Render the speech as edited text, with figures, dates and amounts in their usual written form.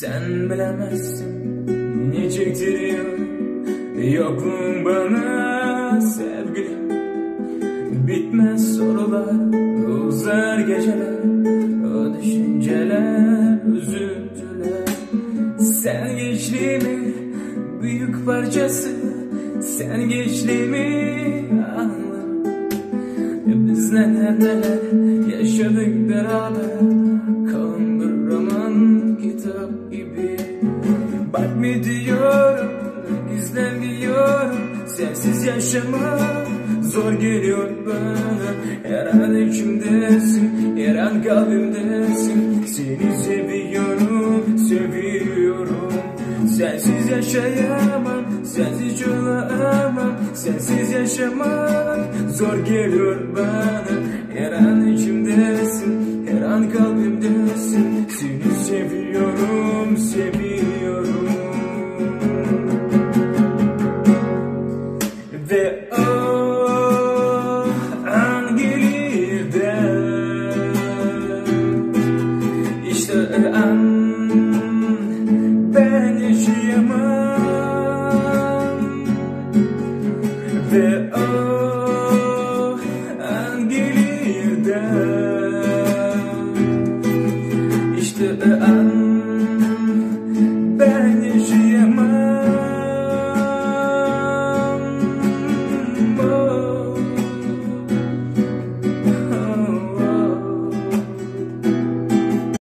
Sen bilemezsin ne çektiriyor yokluğun bana sevgilim. Bitmez sorular, uzar geceler, o düşünceler, üzüntüler. Sen gençliğimin büyük parçası, sen gençliğimi anla. Biz neler neler yaşadık beraber, kalın bir roman kitap gibi. Bak mı diyorum, gizlemiyorum, sensiz yaşamak zor geliyor bana. Her an içimdesin, her an kalbimdesin. Seni seviyorum, seviyorum. Sensiz yaşayamam, sensiz olamam. Sensiz yaşamak zor geliyor bana. Her an içimdesin, her an kalbimdesin. Seni seviyorum, seviyorum. Ve o an gelir de işte o an ben yaşayamam. Ve o an gelir de işte o an ben yaşayamam.